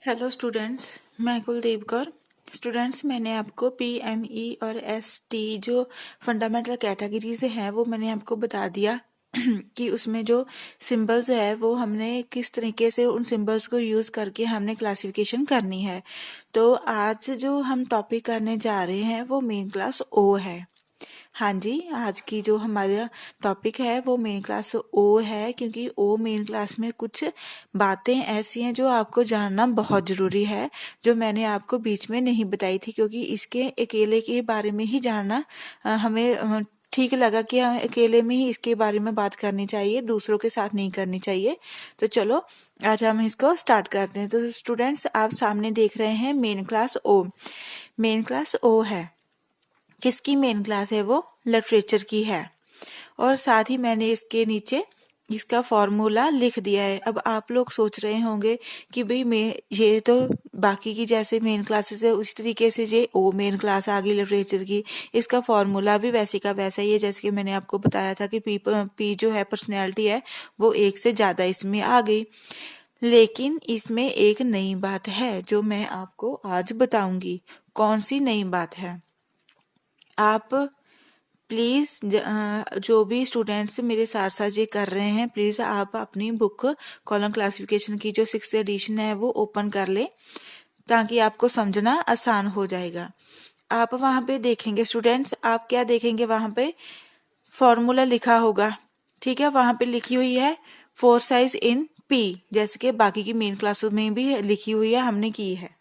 Hello students, मैं Kuldeep Kaur. Students, मैंने आपको पीएमई और एसटी जो फंडामेंटल कैटेगरीज हैं वो मैंने आपको बता दिया कि उसमें जो सिंबल्स है वो हमने किस तरीके से उन सिंबल्स को यूज़ करके हमने क्लासिफिकेशन करनी है। तो आज जो हम टॉपिक करने जा रहे हैं वो मेन क्लास ओ है। हाँ जी, आज की जो हमारा टॉपिक है वो मेन क्लास ओ है, क्योंकि ओ मेन क्लास में कुछ बातें ऐसी हैं जो आपको जानना बहुत ज़रूरी है, जो मैंने आपको बीच में नहीं बताई थी, क्योंकि इसके अकेले के बारे में ही जानना हमें ठीक लगा कि अकेले में ही इसके बारे में बात करनी चाहिए, दूसरों के साथ नहीं करनी चाहिए। तो चलो आज हम इसको स्टार्ट करते हैं। तो स्टूडेंट्स, आप सामने देख रहे हैं मेन क्लास ओ। मेन क्लास ओ है, किसकी मेन क्लास है? वो लिटरेचर की है। और साथ ही मैंने इसके नीचे इसका फॉर्मूला लिख दिया है। अब आप लोग सोच रहे होंगे कि भाई मैं ये तो बाकी की जैसे मेन क्लासेस है उसी तरीके से ये ओ मेन क्लास आ गई लिटरेचर की, इसका फॉर्मूला भी वैसे का वैसा ही है। जैसे कि मैंने आपको बताया था कि पी जो है पर्सनैलिटी है वो एक से ज्यादा इसमें आ गई। लेकिन इसमें एक नई बात है जो मैं आपको आज बताऊंगी। कौन सी नई बात है? आप प्लीज जो भी स्टूडेंट्स मेरे साथ साथ ये कर रहे हैं, प्लीज आप अपनी बुक कॉलम क्लासिफिकेशन की जो 6th एडिशन है वो ओपन कर ले, ताकि आपको समझना आसान हो जाएगा। आप वहां पे देखेंगे स्टूडेंट्स, आप क्या देखेंगे? वहां पे फॉर्मूला लिखा होगा, ठीक है? वहां पे लिखी हुई है 4 साइज इन पी, जैसे कि बाकी की मेन क्लासों में भी लिखी हुई है, हमने की है।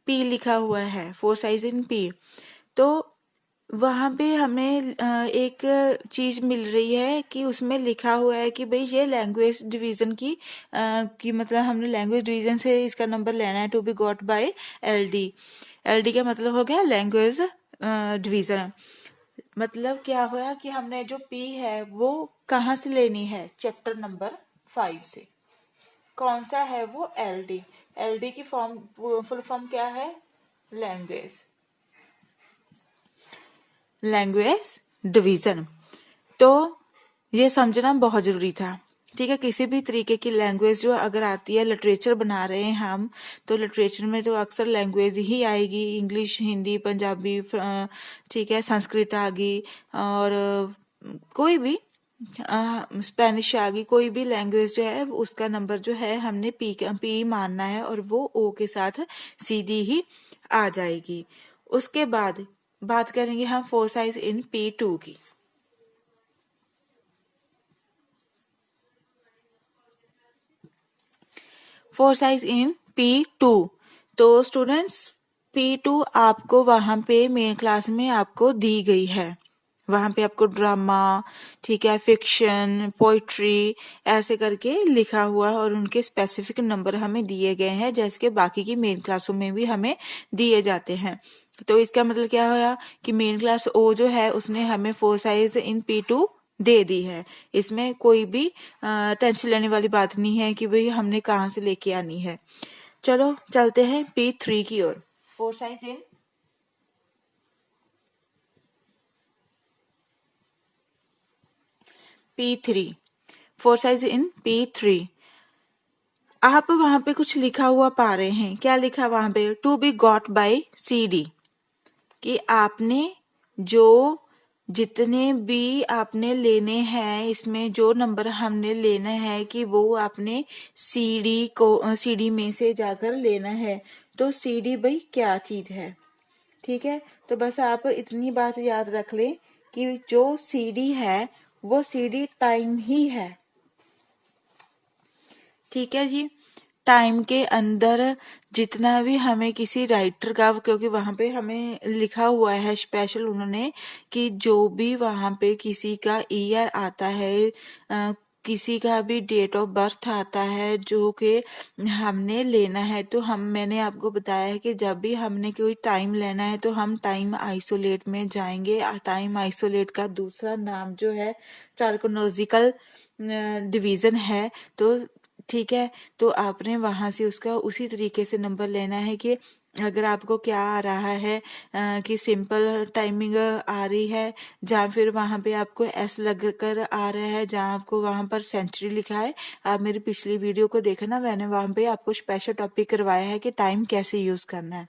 पी लिखा हुआ है, 4 साइज इन पी। तो वहां पे हमें एक चीज मिल रही है कि उसमें लिखा हुआ है कि भाई ये लैंग्वेज डिवीजन की मतलब हमने लैंग्वेज डिवीजन से इसका नंबर लेना है, to be got by LD. LD का मतलब हो गया लैंग्वेज डिवीजन। मतलब क्या हुआ कि हमने जो पी है वो कहाँ से लेनी है? चैप्टर नंबर 5 से। कौन सा है वो? एलडी। एलडी की फॉर्म फुल फॉर्म क्या है? Language language division. तो ये समझना बहुत जरूरी था, ठीक है? किसी भी तरीके की लैंग्वेज जो अगर आती है, लिटरेचर बना रहे हैं हम, तो लिटरेचर में तो अक्सर लैंग्वेज ही आएगी, इंग्लिश, हिंदी, पंजाबी, ठीक है, संस्कृत आ गई, और कोई भी स्पेनिश आ गई, कोई भी लैंग्वेज जो है उसका नंबर जो है हमने पी मानना है, और वो ओ के साथ सीधी ही आ जाएगी। उसके बाद बात करेंगे हम 4 साइज इन P2 की। 4 साइज इन P2। तो स्टूडेंट्स, P2 आपको वहां पे मेन क्लास में आपको दी गई है। वहां पे आपको ड्रामा, ठीक है, फिक्शन, पोइट्री, ऐसे करके लिखा हुआ है, और उनके स्पेसिफिक नंबर हमें दिए गए हैं, जैसे कि बाकी की मेन क्लासों में भी हमें दिए जाते हैं। तो इसका मतलब क्या होया कि मेन क्लास ओ जो है उसने हमें 4 साइज इन P2 दे दी है। इसमें कोई भी टेंशन लेने वाली बात नहीं है कि भाई हमने कहाँ से लेके आनी है। चलो चलते हैं P3 की ओर। 4 size in P3। 4 size in P3। आप वहां पे कुछ लिखा हुआ पा रहे हैं। क्या लिखा वहां पे? To be got by CD। कि आपने जो जितने भी आपने लेने हैं, इसमें जो नंबर हमने लेना है कि वो आपने सीडी में से जाकर लेना है। तो सीडी भाई क्या चीज है? ठीक है, तो बस आप इतनी बात याद रख लें कि जो सीडी है वो सीडी टाइम ही है। ठीक है जी। टाइम के अंदर जितना भी हमें किसी राइटर का, क्योंकि वहां पे हमें लिखा हुआ है स्पेशल उन्होंने कि जो भी वहां पे किसी का ईयर आता है, किसी का भी डेट ऑफ बर्थ आता है जो कि हमने लेना है, तो मैंने आपको बताया है कि जब भी हमने कोई टाइम लेना है तो हम टाइम आइसोलेट में जाएंगे। टाइम आइसोलेट का दूसरा नाम जो है टार्कोनोलॉजिकल डिवीजन है। तो ठीक है, तो आपने वहां से उसका उसी तरीके से नंबर लेना है कि अगर आपको क्या आ रहा है कि सिंपल टाइमिंग आ रही है, जहाँ फिर वहां पे आपको एस लग कर आ रहा है, जहाँ आपको वहां पर सेंचुरी लिखा है। आप मेरी पिछली वीडियो को देखना, मैंने वहां पे आपको स्पेशल टॉपिक करवाया है कि टाइम कैसे यूज करना है।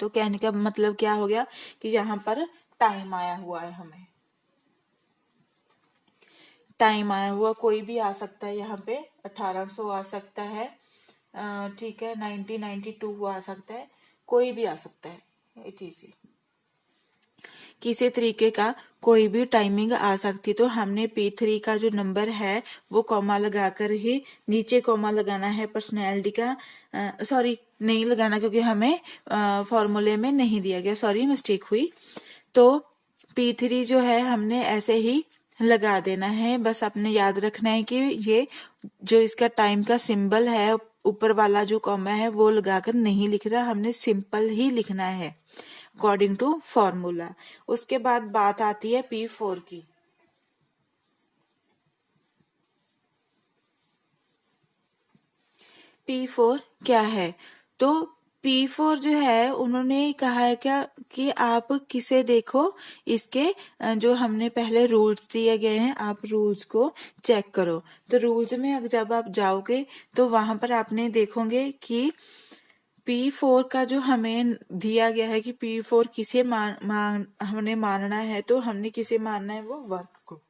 तो कहने का मतलब क्या हो गया कि यहाँ पर टाइम आया हुआ है, हमें टाइम आया हुआ कोई भी आ सकता है। यहाँ पे 1800 आ सकता है, ठीक है, 1992 आ सकता है, कोई भी आ सकता है, etc। किसी तरीके का कोई भी टाइमिंग आ सकती। तो हमने P3 का जो नंबर है वो कॉमा लगाकर ही, नीचे कॉमा लगाना है पर्सनैलिटी का, सॉरी नहीं लगाना क्योंकि हमें फॉर्मूले में नहीं दिया गया, सॉरी मिस्टेक हुई। तो P3 जो है हमने ऐसे ही लगा देना है। बस आपने याद रखना है कि ये जो इसका टाइम का सिंबल है, ऊपर वाला जो कॉमा है वो लगाकर नहीं लिखना, हमने सिंपल ही लिखना है अकॉर्डिंग टू फॉर्मूला। उसके बाद बात आती है P4 की। P4 क्या है? तो P4 जो है उन्होंने कहा है क्या कि आप किसे देखो, इसके जो हमने पहले रूल्स दिए गए हैं, आप रूल्स को चेक करो। तो रूल्स में अगर जब आप जाओगे तो वहां पर आपने देखोगे कि P4 का जो हमें दिया गया है कि P4 किसे हमने मानना है, तो हमने किसे मानना है, वो वर्क को।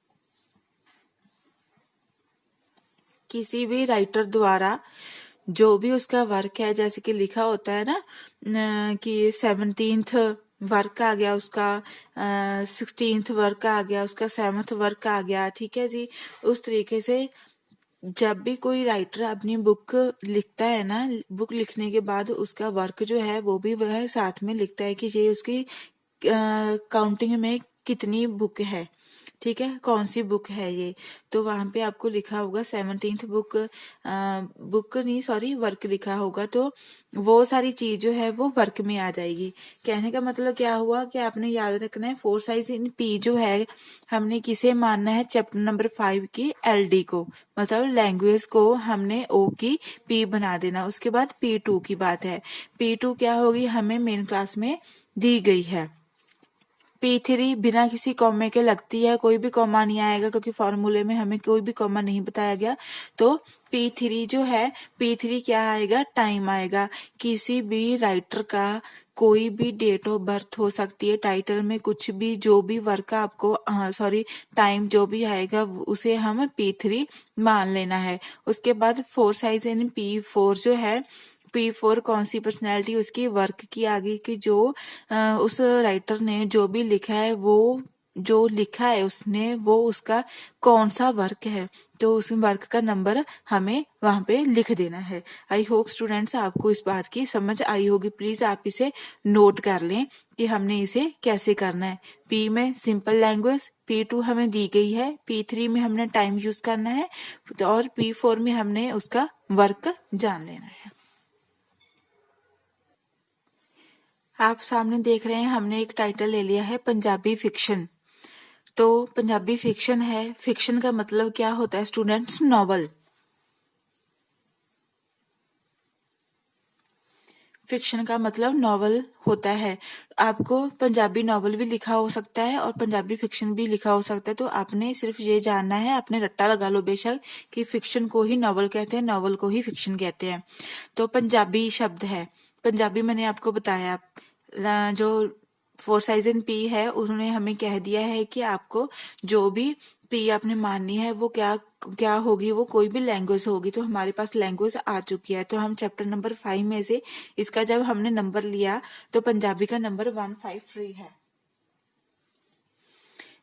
किसी भी राइटर द्वारा जो भी उसका वर्क है, जैसे कि लिखा होता है ना कि 17th वर्क आ गया उसका, 16th वर्क आ गया उसका, 7th वर्क आ गया, ठीक है जी। उस तरीके से जब भी कोई राइटर अपनी बुक लिखता है ना, बुक लिखने के बाद उसका वर्क जो है वो भी वह साथ में लिखता है कि ये उसकी काउंटिंग में कितनी बुक है, ठीक है, कौन सी बुक है ये। तो वहां पे आपको लिखा होगा 17th बुक, बुक नहीं सॉरी वर्क लिखा होगा, तो वो सारी चीज जो है वो वर्क में आ जाएगी। कहने का मतलब क्या हुआ कि आपने याद रखना है 4 साइज इन P जो है हमने किसे मानना है, चैप्टर नंबर 5 की LD को, मतलब लैंग्वेज को हमने O की P बना देना। उसके बाद P2 की बात है। P2 क्या होगी, हमें मेन क्लास में दी गई है। P3 बिना किसी कॉमे के लगती है, कोई भी कॉमा नहीं आएगा क्योंकि फॉर्मूले में हमें कोई भी कॉमा नहीं बताया गया। तो P3 जो है, P3 क्या आएगा, टाइम आएगा। किसी भी राइटर का कोई भी डेट ऑफ बर्थ हो सकती है, टाइटल में कुछ भी, जो भी वर्क आपको सॉरी टाइम जो भी आएगा उसे हम P3 मान लेना है। उसके बाद 4 साइज इन P4 जो है, P4 कौन सी पर्सनैलिटी, उसकी वर्क की आगे की जो उस राइटर ने जो भी लिखा है, वो जो लिखा है उसने वो उसका कौन सा वर्क है, तो उस वर्क का नंबर हमें वहां पे लिख देना है। आई होप स्टूडेंट्स आपको इस बात की समझ आई होगी। प्लीज आप इसे नोट कर लें कि हमने इसे कैसे करना है। P में सिंपल लैंग्वेज, P2 हमें दी गई है, P3 में हमने टाइम यूज करना है, और P4 में हमने उसका वर्क जान लेना है। आप सामने देख रहे हैं हमने एक टाइटल ले लिया है पंजाबी फिक्शन। तो पंजाबी फिक्शन है, फिक्शन का मतलब क्या होता है स्टूडेंट्स, नॉवल। फिक्शन का मतलब नॉवल होता है। आपको पंजाबी नॉवल भी लिखा हो सकता है और पंजाबी फिक्शन भी लिखा हो सकता है। तो आपने सिर्फ ये जानना है, आपने रट्टा लगा लो बेशक कि फिक्शन को ही नॉवल कहते हैं, नॉवल को ही फिक्शन कहते हैं। तो पंजाबी शब्द है, पंजाबी मैंने आपको बताया। जो 4 साइज इन P है उन्होंने हमें कह दिया है कि आपको जो भी P आपने माननी है वो क्या क्या होगी, वो कोई भी लैंग्वेज होगी। तो हमारे पास लैंग्वेज आ चुकी है। तो हम चैप्टर नंबर 5 में से इसका जब हमने नंबर लिया तो पंजाबी का नंबर 153 है।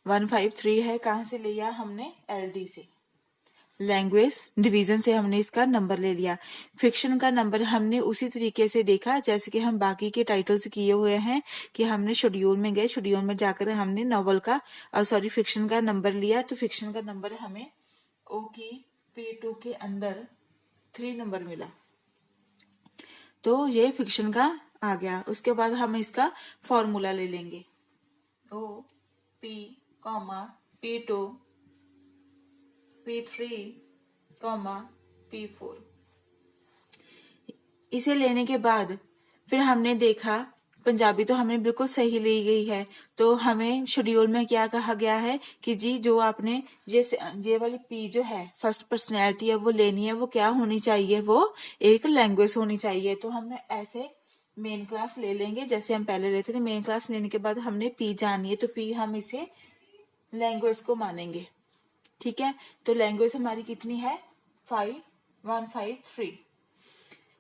153 है, कहाँ से लिया हमने, LD से, लैंग्वेज डिवीजन से हमने इसका नंबर ले लिया। फिक्शन का नंबर हमने उसी तरीके से देखा जैसे कि हम बाकी के टाइटल्स किए हुए हैं, कि हमने शेड्यूल में गए, शेड्यूल में जाकर हमने नॉवल का सॉरी फिक्शन का नंबर लिया। तो फिक्शन का नंबर हमें O की P2 के अंदर 3 नंबर मिला। तो ये फिक्शन का आ गया। उसके बाद हम इसका फॉर्मूला ले लेंगे, O P, P2 P3, P4। इसे लेने के बाद फिर हमने देखा पंजाबी तो हमने बिल्कुल सही ली गई है, तो हमें शेड्यूल में क्या कहा गया है कि जी जो आपने ये वाली पी जो है फर्स्ट पर्सनैलिटी है वो लेनी है, वो क्या होनी चाहिए, वो एक लैंग्वेज होनी चाहिए। तो हमने ऐसे मेन क्लास ले लेंगे जैसे हम पहले लेते थे। मेन क्लास लेने के बाद हमने पी जानी है, तो पी हम इसे लैंग्वेज को मानेंगे, ठीक है। तो लैंग्वेज हमारी कितनी है 5153।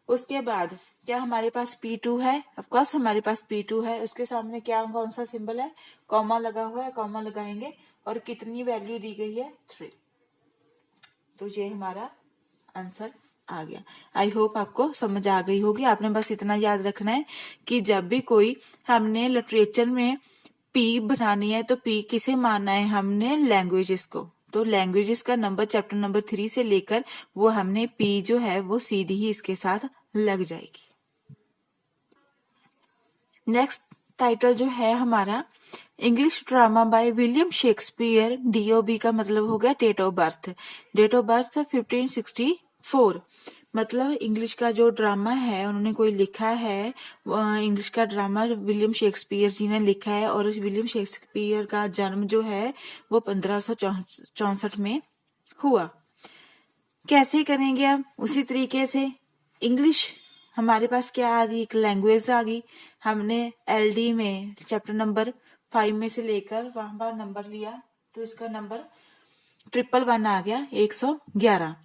उसके बाद क्या हमारे पास P2 है, ऑफकोर्स हमारे पास P2 है। उसके सामने क्या कौन सा सिंबल है, कॉमा लगा हुआ है, कॉमा लगाएंगे और कितनी वैल्यू दी गई है 3। तो ये हमारा आंसर आ गया। आई होप आपको समझ आ गई होगी। आपने बस इतना याद रखना है कि जब भी कोई हमने लिटरेचर में पी बनानी है तो पी किसे मानना है, हमने लैंग्वेजेस को। तो लैंग्वेजेस का नंबर चैप्टर नंबर 3 से लेकर वो हमने पी जो है वो सीधी ही इसके साथ लग जाएगी। नेक्स्ट टाइटल जो है हमारा English drama by William Shakespeare. DOB का मतलब हो गया date of birth. Date of birth 1564। मतलब इंग्लिश का जो ड्रामा है उन्होंने कोई लिखा है, इंग्लिश का ड्रामा विलियम शेक्सपियर जी ने लिखा है। और विलियम शेक्सपियर का जन्म जो है वो 1564 में हुआ। कैसे करेंगे अब, उसी तरीके से इंग्लिश हमारे पास क्या आ गई, एक लैंग्वेज आ गई। हमने LD में चैप्टर नंबर 5 में से लेकर वहां पर नंबर लिया तो इसका नंबर 111 आ गया, 111।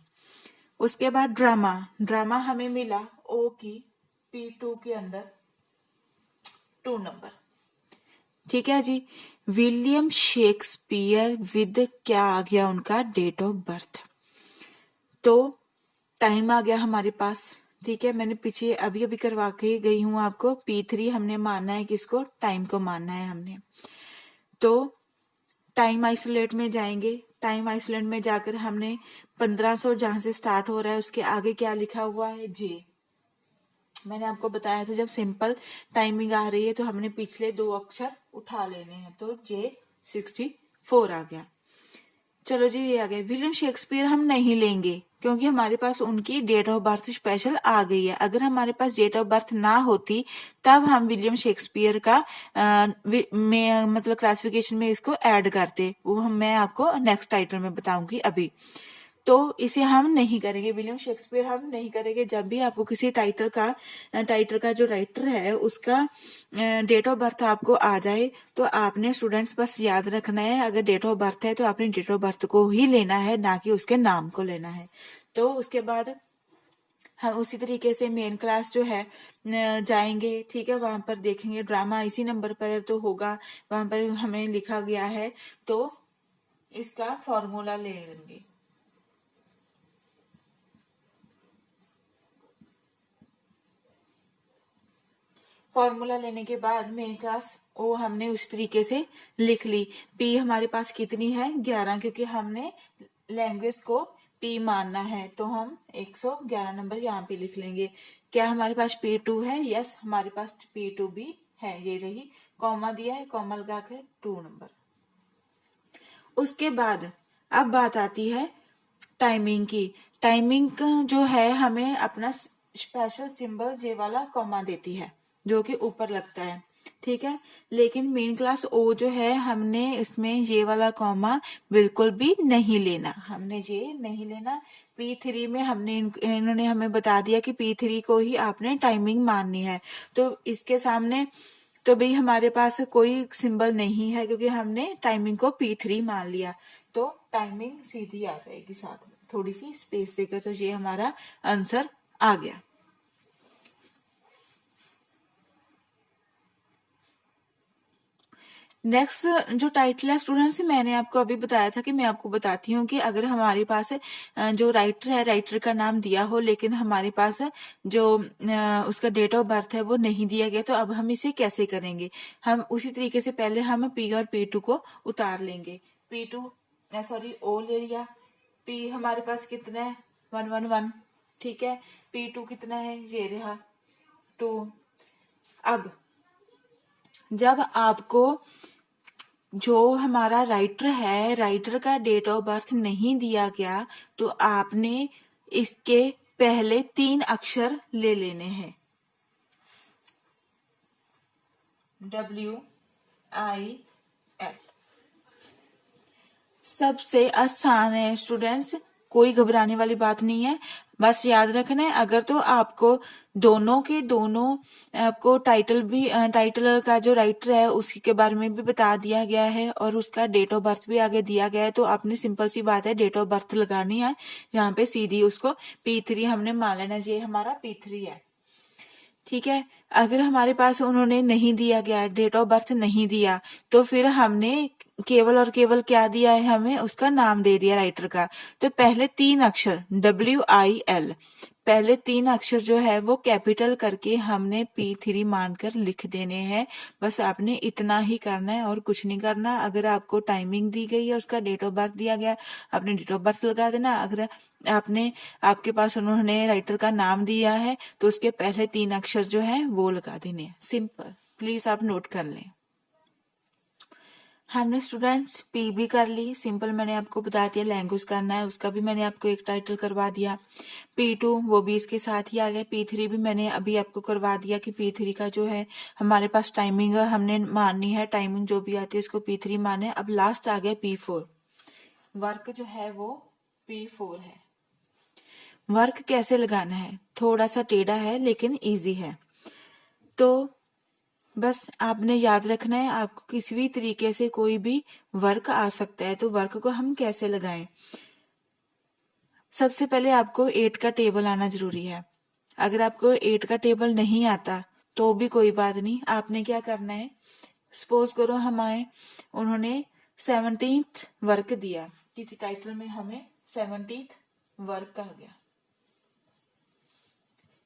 उसके बाद ड्रामा, ड्रामा हमें मिला O की P2 के अंदर 2 नंबर, ठीक है जी। विलियम शेक्सपियर विद क्या आ गया उनका डेट ऑफ बर्थ। तो टाइम आ गया हमारे पास, ठीक है। मैंने पीछे अभी अभी करवा के गई हूं आपको। P3 हमने मानना है, किसको, टाइम को मानना है हमने। तो टाइम आइसोलेट में जाएंगे। टाइम आइसोलेट में जाकर हमने 1500 जहां से स्टार्ट हो रहा है उसके आगे क्या लिखा हुआ है, J। मैंने आपको बताया था जब सिंपल टाइमिंग आ रही है तो हमने पिछले 2 अक्षर उठा लेने हैं, तो J64 आ गया। चलो जी ये आ गया। विलियम शेक्सपियर हम नहीं लेंगे क्योंकि हमारे पास उनकी डेट ऑफ बर्थ स्पेशल आ गई है। अगर हमारे पास डेट ऑफ बर्थ ना होती तब हम विलियम शेक्सपियर का में मतलब क्लासिफिकेशन में इसको ऐड करते, वो मैं आपको नेक्स्ट टाइटल में बताऊंगी अभी। तो इसे हम नहीं करेंगे, विलियम शेक्सपियर हम नहीं करेंगे। जब भी आपको किसी टाइटल का जो राइटर है उसका डेट ऑफ बर्थ आपको आ जाए तो आपने स्टूडेंट्स बस याद रखना है, अगर डेट ऑफ बर्थ है तो आपने डेट ऑफ बर्थ को ही लेना है, ना कि उसके नाम को लेना है। तो उसके बाद हम उसी तरीके से मेन क्लास जो है जाएंगे, ठीक है। वहां पर देखेंगे ड्रामा इसी नंबर पर तो होगा, वहां पर हमें लिखा गया है तो इसका फॉर्मूला ले लेंगे। फॉर्मूला लेने के बाद मेन क्लास वो हमने उस तरीके से लिख ली। P हमारे पास कितनी है 11, क्योंकि हमने लैंग्वेज को P मानना है तो हम 111 नंबर यहाँ पे लिख लेंगे। क्या हमारे पास P2 है, यस हमारे पास P2 भी है, ये रही। कॉमा दिया है, कॉमा लगा कर 2 नंबर। उसके बाद अब बात आती है टाइमिंग की। टाइमिंग जो है हमें अपना स्पेशल सिंबल जे वाला कॉमा देती है जो कि ऊपर लगता है, ठीक है। लेकिन मेन क्लास O जो है हमने इसमें ये वाला कॉमा बिल्कुल भी नहीं लेना, हमने ये नहीं लेना। P3 में हमने इन्होंने हमें बता दिया कि P3 को ही आपने टाइमिंग माननी है, तो इसके सामने तो भाई हमारे पास कोई सिंबल नहीं है क्योंकि हमने टाइमिंग को P3 मान लिया। तो टाइमिंग सीधी आ जाएगी साथ में थोड़ी सी स्पेस देकर, तो ये हमारा आंसर आ गया। नेक्स्ट जो टाइटल है स्टूडेंट्स, मैंने आपको अभी बताया था कि मैं आपको बताती हूँ कि अगर हमारे पास जो राइटर है, राइटर का नाम दिया हो लेकिन हमारे पास जो उसका डेट ऑफ बर्थ है वो नहीं दिया गया, तो अब हम इसे कैसे करेंगे। हम उसी तरीके से पहले हम P और P2 को उतार लेंगे। P2 सॉरी O ले लिया। P हमारे पास कितना है 111, ठीक है। P2 कितना है, ये रहा 2। अब जब आपको जो हमारा राइटर है, राइटर का डेट ऑफ बर्थ नहीं दिया गया तो आपने इसके पहले 3 अक्षर ले लेने हैं। WIL। सबसे आसान है स्टूडेंट्स, कोई घबराने वाली बात नहीं है। बस याद रखना है, अगर तो आपको दोनों के दोनों आपको टाइटल का जो राइटर है उसी के बारे में भी बता दिया गया है और उसका डेट ऑफ बर्थ भी आगे दिया गया है, तो आपने सिंपल सी बात है डेट ऑफ बर्थ लगानी है यहाँ पे सीधी, उसको P3 हमने मान लेना, ये हमारा P3 है। ठीक है, अगर हमारे पास उन्होंने नहीं दिया गया, डेट ऑफ बर्थ नहीं दिया, तो फिर हमने केवल और केवल क्या दिया है, हमें उसका नाम दे दिया राइटर का। तो पहले 3 अक्षर WIL, पहले 3 अक्षर जो है वो कैपिटल करके हमने P3 मानकर लिख देने हैं। बस आपने इतना ही करना है और कुछ नहीं करना। अगर आपको टाइमिंग दी गई है, उसका डेट ऑफ बर्थ दिया गया, आपने डेट ऑफ बर्थ लगा देना। अगर आपके पास उन्होंने राइटर का नाम दिया है तो उसके पहले 3 अक्षर जो है वो लगा देने हैं। सिंपल, प्लीज आप नोट कर लें। हमने स्टूडेंट्स पी भी कर ली, सिंपल मैंने आपको बता दिया। लैंग्वेज करना है, उसका भी मैंने आपको एक टाइटल करवा दिया। P2 वो भी इसके साथ ही आ गया। P3 भी मैंने अभी आपको करवा दिया कि P3 का जो है हमारे पास टाइमिंग हमने माननी है, टाइमिंग जो भी आती है उसको P3 माने। अब लास्ट आ गया P4, वर्क जो है वो P4 है। वर्क कैसे लगाना है, थोड़ा सा टेढ़ा है लेकिन इजी है। तो बस आपने याद रखना है, आपको किसी भी तरीके से कोई भी वर्क आ सकता है, तो वर्क को हम कैसे लगाएं। सबसे पहले आपको 8 का टेबल आना जरूरी है। अगर आपको 8 का टेबल नहीं आता तो भी कोई बात नहीं, आपने क्या करना है, सपोज करो उन्होंने 17th वर्क दिया, किसी टाइटल में हमें 17th वर्क कहा गया,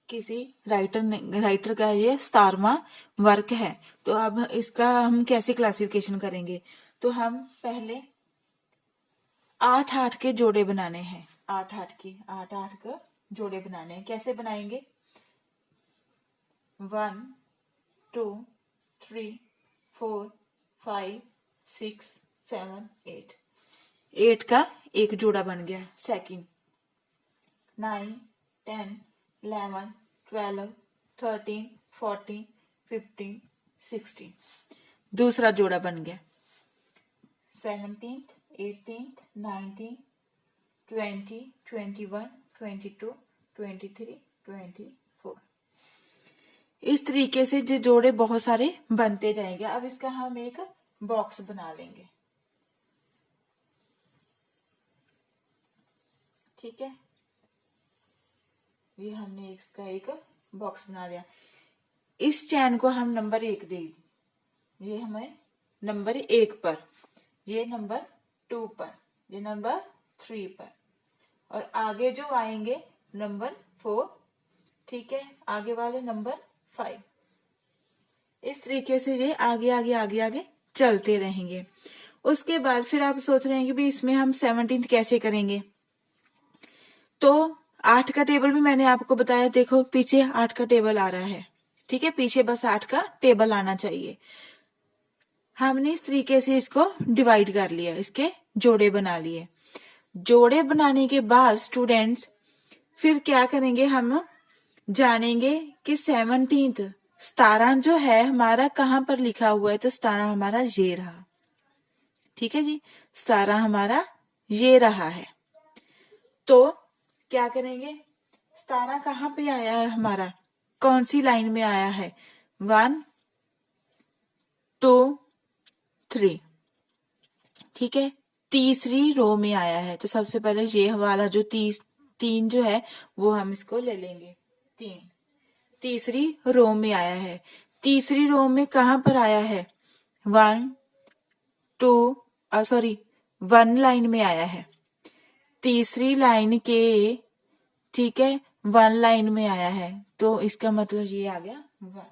किसी राइटर का ये 17वां वर्क है। तो अब इसका हम कैसे क्लासिफिकेशन करेंगे, तो हम पहले 8-8 के जोड़े बनाने हैं। 8-8 के जोड़े बनाने हैं। कैसे बनाएंगे, 1 2 3 4 5 6 7 8, 8 का एक जोड़ा बन गया। सेकंड 9 10 11 12 13 14 15 16, दूसरा जोड़ा बन गया। 17th 18th 19th 20 21 22 23 24, इस तरीके से जो जोड़े बहुत सारे बनते जाएंगे। अब इसका हम एक बॉक्स बना लेंगे। ठीक है, ये हमने इसका एक बॉक्स बना लिया। इस चैन को हम नंबर 1 देंगे, ये हमें नंबर 1 पर, ये नंबर 2 पर, ये नंबर 3 पर, और आगे जो आएंगे नंबर 4, ठीक है, आगे वाले नंबर 5। इस तरीके से ये आगे आगे आगे आगे चलते रहेंगे। उसके बाद फिर आप सोच रहे हैं कि भी इसमें हम 17th कैसे करेंगे, तो 8 का टेबल भी मैंने आपको बताया। देखो पीछे 8 का टेबल आ रहा है, ठीक है, पीछे बस 8 का टेबल आना चाहिए। हमने इस तरीके से इसको डिवाइड कर लिया, इसके जोड़े बना लिए। जोड़े बनाने के बाद स्टूडेंट्स फिर क्या करेंगे, हम जानेंगे कि 17 जो है हमारा कहाँ पर लिखा हुआ है, तो 17 हमारा ये रहा। ठीक है जी, 17 हमारा ये रहा है। तो क्या करेंगे, 17 कहाँ पे आया है हमारा, कौन सी लाइन में आया है, 1 2 3, ठीक है, तीसरी रो में आया है। तो सबसे पहले ये वाला जो 3 जो है वो हम इसको ले लेंगे। 3 तीसरी रो में आया है। तीसरी रो में कहां पर आया है, 1 लाइन में आया है। तीसरी लाइन के, ठीक है, 1 लाइन में आया है, तो इसका मतलब ये आ गया 1।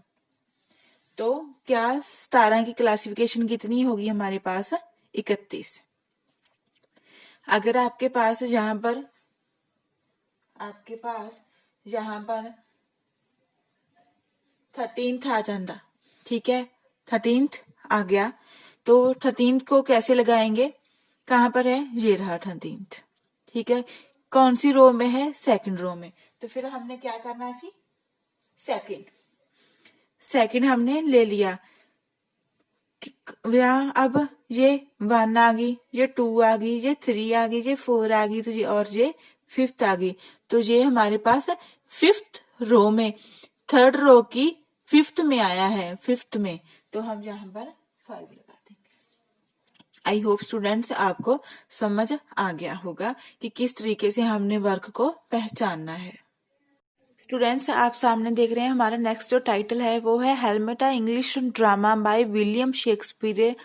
तो क्या 17 की क्लासिफिकेशन कितनी होगी हमारे पास, 31। अगर आपके पास यहाँ पर 13th आ जाता, ठीक है, 13th आ गया, तो 13th को कैसे लगाएंगे, कहां पर है, ये रहा 13th, ठीक है, कौन सी रो में है, सेकंड रो में। तो फिर हमने क्या करना सी, सेकंड हमने ले लिया। या अब ये 1 आ गई, ये 2 आ गई, ये 3 आ गई, ये 4 आ गई, तो ये और ये 5th आ गई। तो ये हमारे पास 5th रो में, 3rd रो की 5th में आया है, 5th में, तो हम यहाँ पर 5 लगा देंगे। आई होप स्टूडेंट्स आपको समझ आ गया होगा कि किस तरीके से हमने वर्क को पहचानना है। स्टूडेंट्स आप सामने देख रहे हैं हमारा नेक्स्ट जो टाइटल है वो है हेलमेट a English drama by William Shakespeare,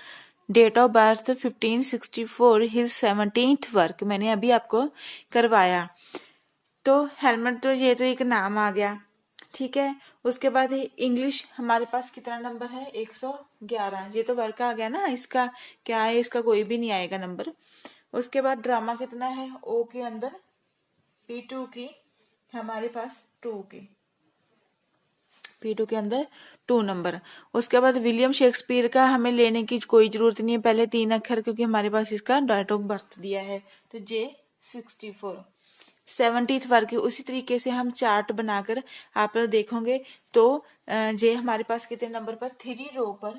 date of birth 1564, his 17th work. मैंने अभी आपको करवाया। तो हेलमेट तो ये तो एक नाम आ गया, ठीक है। उसके बाद इंग्लिश हमारे पास कितना नंबर है, 111। ये तो वर्क आ गया ना, इसका क्या है, इसका कोई भी नहीं आएगा नंबर। उसके बाद ड्रामा कितना है, ओ के अंदर P2 की हमारे पास 2 की, P2 के अंदर 2 नंबर। उसके बाद विलियम शेक्सपियर का हमें लेने की कोई जरूरत नहीं है, पहले 3 अक्षर, क्योंकि हमारे पास इसका डेट ऑफ बर्थ दिया है, तो J64। 70th वर्ग की उसी तरीके से हम चार्ट बनाकर आप लोग देखोगे तो जे हमारे पास कितने नंबर पर, 3 रो पर,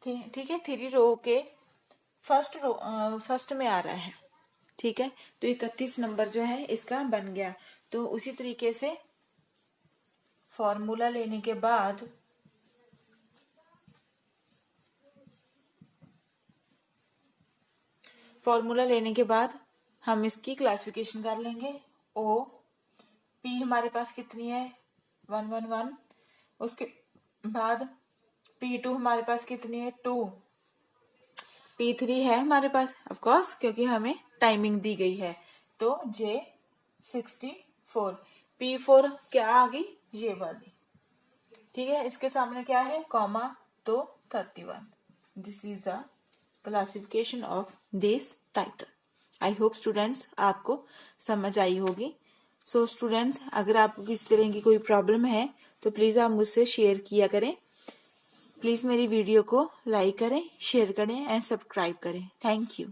ठीक है, 3 रो के फर्स्ट में आ रहा है, ठीक है। तो 31 नंबर जो है इसका बन गया। तो उसी तरीके से फॉर्मूला लेने के बाद हम इसकी क्लासिफिकेशन कर लेंगे। ओ पी हमारे पास कितनी है, 111। उसके बाद P2 हमारे पास कितनी है, 2। P3 है हमारे पास ऑफ कोर्स, क्योंकि हमें टाइमिंग दी गई है, तो J64। P4 क्या आ गई, ये वाली, ठीक है। इसके सामने क्या है, कॉमा, तो 31। This is a classification of this title. I hope students आपको समझ आई होगी। सो स्टूडेंट्स अगर आपको किसी तरह की कोई प्रॉब्लम है तो प्लीज आप मुझसे शेयर किया करें। प्लीज मेरी वीडियो को लाइक करें, शेयर करें एंड सब्सक्राइब करें। Thank you.